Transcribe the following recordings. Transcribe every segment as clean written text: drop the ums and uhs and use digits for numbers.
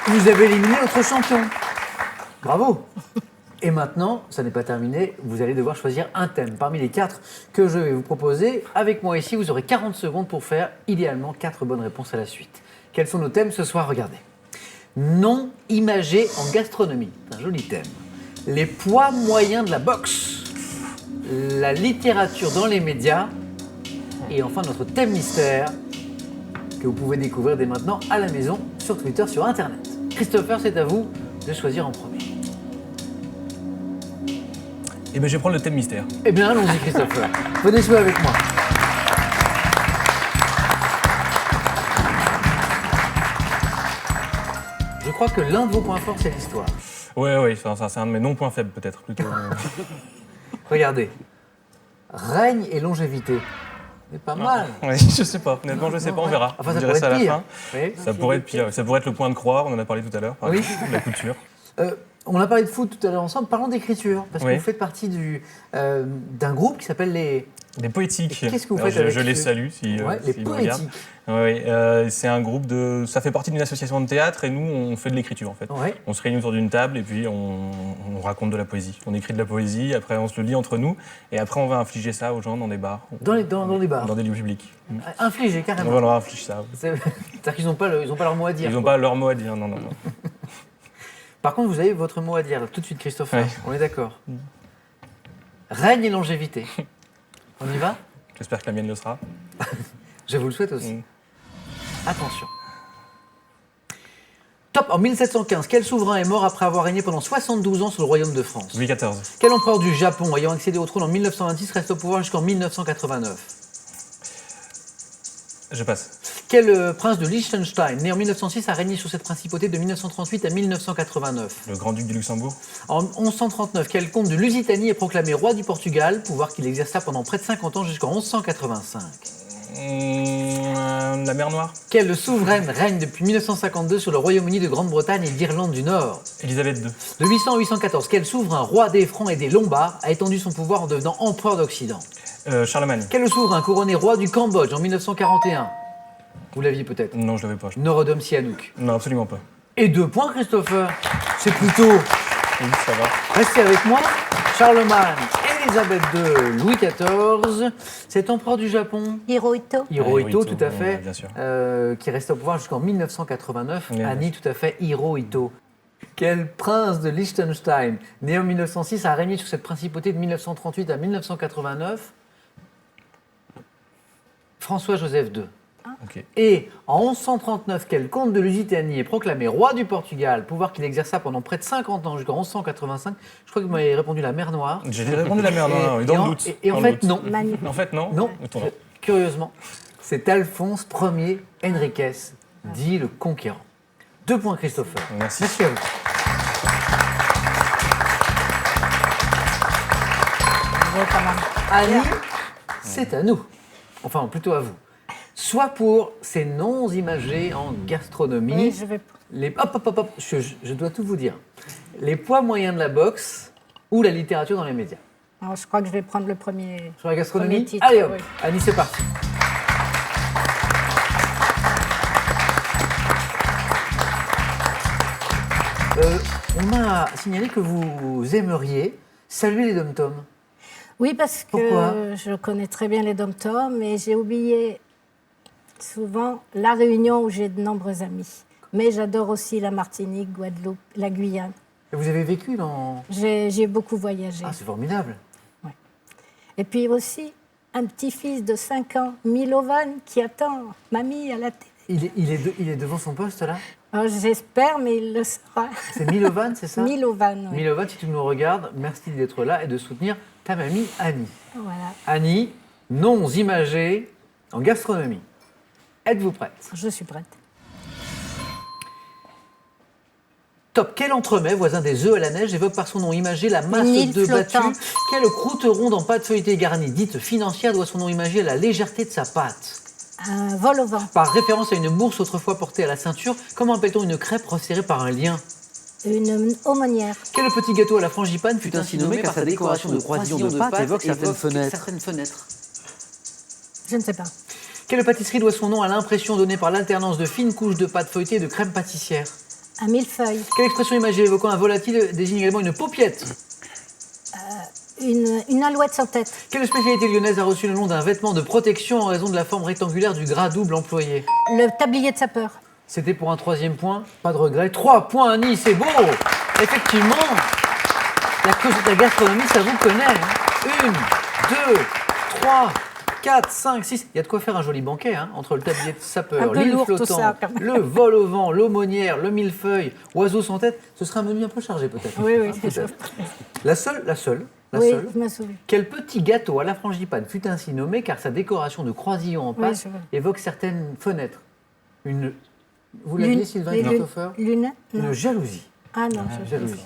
Vous avez éliminé notre champion. Bravo. Et maintenant, ça n'est pas terminé, vous allez devoir choisir un thème parmi les 4 que je vais vous proposer. Avec moi ici, vous aurez 40 secondes pour faire idéalement 4 bonnes réponses à la suite. Quels sont nos thèmes ce soir? Regardez. Non imagé en gastronomie, c'est un joli thème. Les poids moyens de la boxe. La littérature dans les médias. Et enfin notre thème mystère que vous pouvez découvrir dès maintenant à la maison, sur Twitter, sur Internet. Christopher, c'est à vous de choisir en premier. Eh bien, je vais prendre le thème mystère. Eh bien, allons-y, Christopher. Venez jouer avec moi. Je crois que l'un de vos points forts, c'est l'histoire. Oui, c'est un de mes non-points faibles, peut-être, plutôt. Regardez. Règne et longévité. C'est pas mal. Oui, je sais pas. Honnêtement, je sais pas, on verra. Enfin, On ça dirait pourrait ça à être la pire. fin. Oui. Ça pourrait être pire. Ça pourrait être le point de croix, on en a parlé tout à l'heure, par Oui. exemple, la couture. On a parlé de foot tout à l'heure ensemble. Parlons d'écriture. Parce que Oui. vous faites partie d'un groupe qui s'appelle les... Des poétiques. Et qu'est-ce que vous Alors, faites avec je les ce- salue si, les s'ils me regardent. poétiques. Oui, c'est un groupe de... Ça fait partie d'une association de théâtre et nous, on fait de l'écriture, en fait. Ouais. On se réunit autour d'une table et puis on raconte de la poésie. On écrit de la poésie, après on se le lit entre nous et après on va infliger ça aux gens dans des bars. Dans les bars. Dans des lieux publics. Infligé, carrément. On leur inflige ça. C'est-à-dire qu'ils n'ont pas leur mot à dire. Ils n'ont quoi. pas leur mot à dire, non. Par contre, vous avez votre mot à dire, là, tout de suite, Christopher. Ouais. On est d'accord. Règne et longévité. On y va? J'espère que la mienne le sera. Je vous le souhaite aussi. Mm. Attention. Top. En 1715, quel souverain est mort après avoir régné pendant 72 ans sur le royaume de France? Louis XIV. Quel empereur du Japon, ayant accédé au trône en 1926, reste au pouvoir jusqu'en 1989? Je passe. Quel prince de Liechtenstein, né en 1906, a régné sur cette principauté de 1938 à 1989? Le grand-duc du Luxembourg. En 1139, quel comte de Lusitanie est proclamé roi du Portugal, pouvoir qu'il exerça pendant près de 50 ans jusqu'en 1185? La mer Noire. Quelle souveraine règne depuis 1952 sur le Royaume-Uni de Grande-Bretagne et d'Irlande du Nord? Élisabeth II. De 800 à 814, quel souverain roi des Francs et des Lombards a étendu son pouvoir en devenant empereur d'Occident? Charlemagne. Quel souverain couronné roi du Cambodge en 1941? Vous l'aviez peut-être. Non, je l'avais pas. Norodom Sihanouk. Non, absolument pas. Et 2 points, Christopher. C'est plutôt... Oui, ça va. Restez avec moi. Charlemagne, Élisabeth II, Louis XIV. Cet empereur du Japon, Hirohito. Hirohito, Hirohito, tout à fait, bien sûr. qui reste au pouvoir jusqu'en 1989. Bien Annie, tout à fait, Hirohito. Quel prince de Liechtenstein, né en 1906, a régné sur cette principauté de 1938 à 1989? François-Joseph II. Ok. Et en 1139, quel comte de Lusitanie est proclamé roi du Portugal, pouvoir qu'il exerça pendant près de 50 ans jusqu'en 1185? Je crois que vous m'avez répondu la mer Noire. J'ai répondu la mer Noire, oui, dans le doute. Et en Dans fait, le doute. non. Magnifique. En fait, non. Non, Étonnant. curieusement, c'est Alphonse Ier Henriquez, dit le conquérant. 2 points, Christopher. Merci. Merci à vous. Annie, c'est à nous. Enfin, plutôt à vous. Soit pour ces noms imagés en gastronomie. Oui, je vais. Hop, je dois tout vous dire. Les poids moyens de la boxe ou la littérature dans les médias. Alors, je crois que je vais prendre le premier. Sur la gastronomie. Premier titre, Allez hop, oui. Annie, c'est parti. On m'a signalé que vous aimeriez saluer les dom-toms. Oui, parce Pourquoi que je connais très bien les dom-toms et j'ai oublié souvent la Réunion où j'ai de nombreux amis. Mais j'adore aussi la Martinique, Guadeloupe, la Guyane. Et vous avez vécu dans... J'ai beaucoup voyagé. Ah, c'est formidable. Et puis aussi, un petit-fils de 5 ans, Milovan, qui attend mamie à la télé. Il est devant son poste, là? Alors, j'espère, mais il le sera. C'est Milovan, c'est ça? Milovan, oui. Milovan, si tu nous regardes, merci d'être là et de soutenir ta mamie Annie. Voilà, Annie, noms imagés en gastronomie. Êtes-vous prête? je suis prête. Top. Quel entremets, voisin des œufs à la neige, évoque par son nom imagé la masse Une île d'œufs battue? flottante. Quelle croûte ronde en pâte feuilletée garnie, dite financière, doit son nom imagé à la légèreté de sa pâte? Un vol au vent. Par référence à une bourse autrefois portée à la ceinture, comment appelle-t-on une crêpe resserrée par un lien? Une aumônière. Quel petit gâteau à la frangipane fut ainsi nommé car sa décoration de croisillons de pâte évoque certaines fenêtres? Je ne sais pas. Quelle pâtisserie doit son nom à l'impression donnée par l'alternance de fines couches de pâte feuilletée et de crème pâtissière? Un millefeuille. Quelle expression imagée évoquant un volatile désigne également une paupiette? Une alouette sans tête. Quelle spécialité lyonnaise a reçu le nom d'un vêtement de protection en raison de la forme rectangulaire du gras double employé? Le tablier de sapeur. C'était pour un 3e point, pas de regret. 3 points à Nice, c'est beau. Effectivement, la gastronomie, ça vous connaît. 1, 2, 3, 4, 5, 6. Il y a de quoi faire un joli banquet, hein, entre le tablier de sapeur, Un peu l'île lourd, tout flottant, ça, quand même. le vol au vent, l'aumônière, le millefeuille, oiseau sans tête. Ce serait un menu un peu chargé peut-être. Oui, oui, Hein, c'est ça. peut-être. La seule. Oui, je me souviens. Quel petit gâteau à la frangipane fut ainsi nommé car sa décoration de croisillons en Oui, pâte je vois. évoque certaines fenêtres. Vous l'aviez, Sylvain les Christopher? lunettes. Une Non. jalousie. Ah non, je Jalousie.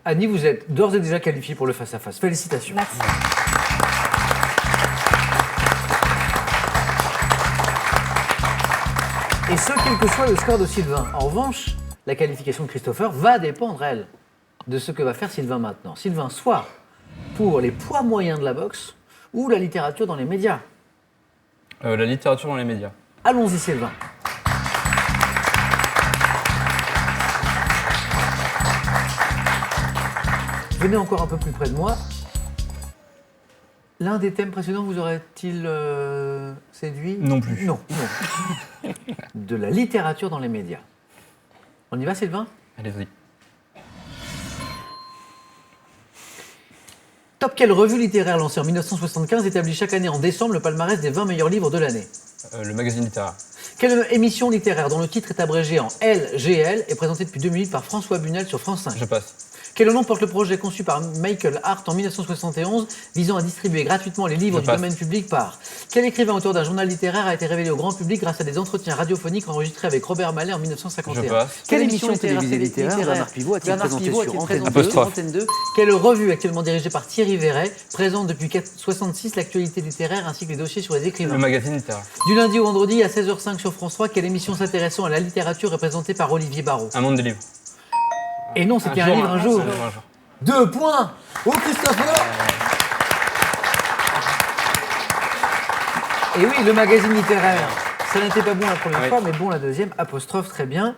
Annie, vous êtes d'ores et déjà qualifiée pour le face-à-face. Félicitations. Merci. Et ce, quel que soit le score de Sylvain. En revanche, la qualification de Christopher va dépendre, elle, de ce que va faire Sylvain maintenant. Sylvain, soit pour les poids moyens de la boxe ou la littérature dans les médias. La littérature dans les médias. Allons-y, Sylvain. Venez encore un peu plus près de moi. L'un des thèmes précédents vous aurait-il séduit? Non plus. Non. De la littérature dans les médias. On y va, Sylvain? Allez-y. Top quelle revue littéraire lancée en 1975 établit chaque année en décembre le palmarès des 20 meilleurs livres de l'année? Le magazine littéraire. Quelle émission littéraire dont le titre est abrégé en LGL est présentée depuis 2008 par François Bunel sur France 5? Je passe. Quel nom porte le projet conçu par Michael Hart en 1971 visant à distribuer gratuitement les livres Je du passe. domaine public par? Quel écrivain auteur d'un journal littéraire a été révélé au grand public grâce à des entretiens radiophoniques enregistrés avec Robert Mallet en 1951? Je passe. Quelle émission émission télévisée littéraire Bernard Pivot a-t-il présenté sur Antenne 2? Apostrophe. Antenne 2? Quelle revue actuellement dirigée par Thierry Verret présente depuis 1966 l'actualité littéraire ainsi que les dossiers sur les écrivains? Le magazine littéraire. Du lundi au vendredi à 16h05 sur France 3, quelle émission s'intéressant à la littérature est présentée par Olivier Barraud? Un monde des livres. Et non, c'était un livre un jour. 2 points au Christopher. Et oui, le magazine littéraire. Ça n'était pas bon la première Oui. fois, mais bon la deuxième. Apostrophe, très bien.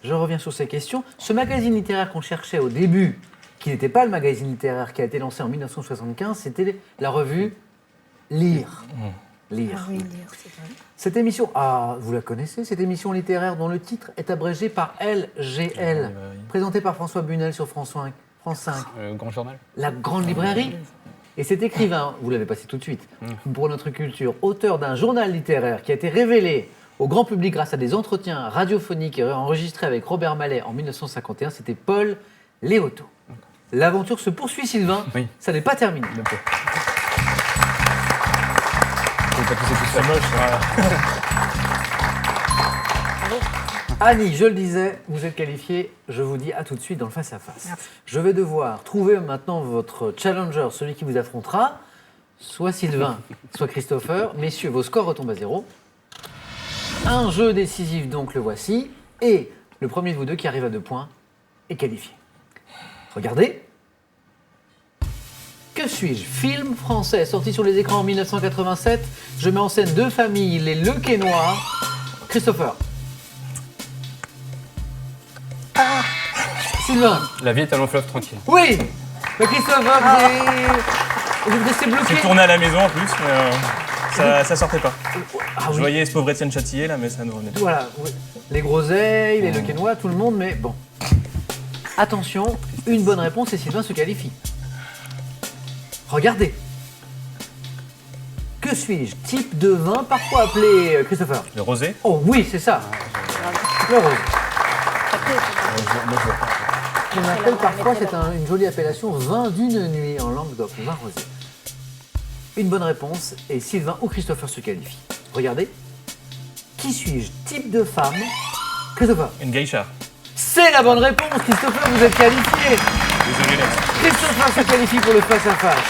Je reviens sur ces questions. Ce magazine littéraire qu'on cherchait au début, qui n'était pas le magazine littéraire qui a été lancé en 1975, c'était la revue Lire. Lire. Ah oui, lire, c'est vrai. Cette émission, vous la connaissez, cette émission littéraire dont le titre est abrégé par LGL, présentée par François Bunel sur France 5. Grand journal. La Grande Librairie. Et cet écrivain, vous l'avez passé tout de suite, pour notre culture, auteur d'un journal littéraire qui a été révélé au grand public grâce à des entretiens radiophoniques et enregistrés avec Robert Mallet en 1951, c'était Paul Léoto. L'aventure se poursuit, Sylvain. Oui. Ça n'est pas terminé. C'est moche. Voilà. Annie, je le disais, vous êtes qualifiée. Je vous dis à tout de suite dans le face-à-face. Merci. Je vais devoir trouver maintenant votre challenger, celui qui vous affrontera, soit Sylvain, soit Christopher. Messieurs, vos scores retombent à 0. Un jeu décisif, donc le voici. Et le premier de vous deux qui arrive à 2 points est qualifié. Regardez. Que suis-je? Film français sorti sur les écrans en 1987. Je mets en scène 2 familles, les Lequesnois. Christopher. Sylvain. La vie est un long fleuve tranquille. Oui. Mais Christopher, vous restez bloqué. J'ai tourné à la maison en plus, mais ça sortait pas. Ah Je oui. voyais ce pauvre Étienne Châtillier là, mais ça ne revenait pas. Voilà, oui. Les groseilles, les Lequesnois, tout le monde, mais bon. Attention, une bonne réponse et Sylvain se qualifie. Regardez. Que suis-je? Type de vin, parfois appelé Christopher. Le rosé. Oh oui, c'est ça. Le rose. On appelle parfois, c'est une jolie appellation, vin d'une nuit en Languedoc, vin rosé. Une bonne réponse et Sylvain ou Christopher se qualifient. Regardez. Qui suis-je? Type de femme. Christopher. Une geisha. C'est la bonne réponse, Christopher, vous êtes qualifié. Désolé, Lex. Christopher se qualifie pour le face-à-face.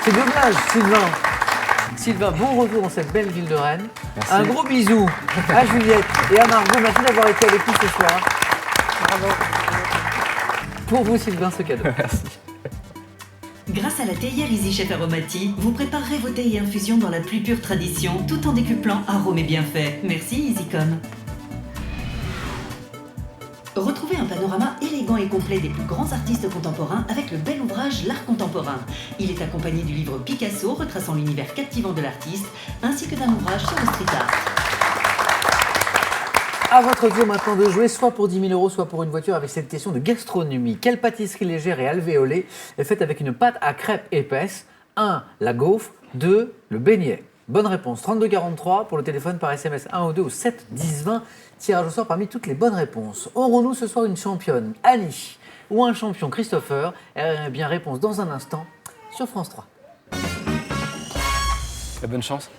C'est dommage, Sylvain. Sylvain, bon retour dans cette belle ville de Rennes. Merci. Un gros bisou à Juliette et à Margot. Merci d'avoir été avec nous ce soir. Pour vous, Sylvain, ce cadeau. Grâce à la théière Easy Chef Aromati, vous préparerez vos thés et infusions dans la plus pure tradition, tout en décuplant arômes et bienfaits. Merci EasyCom. Retrouvez un panorama élégant et complet des plus grands artistes contemporains avec le bel ouvrage L'Art contemporain. Il est accompagné du livre Picasso, retraçant l'univers captivant de l'artiste, ainsi que d'un ouvrage sur le street art. À votre tour maintenant de jouer soit pour 10 000 €, soit pour une voiture avec cette question de gastronomie. Quelle pâtisserie légère et alvéolée est faite avec une pâte à crêpes épaisse? 1. La gaufre. 2. Le beignet. Bonne réponse. 3243 pour le téléphone par SMS 1 ou 2 ou 7 10 20. Tirage au sort parmi toutes les bonnes réponses. Aurons-nous ce soir une championne, Annie, ou un champion, Christopher? Eh bien, réponse dans un instant sur France 3. La bonne chance.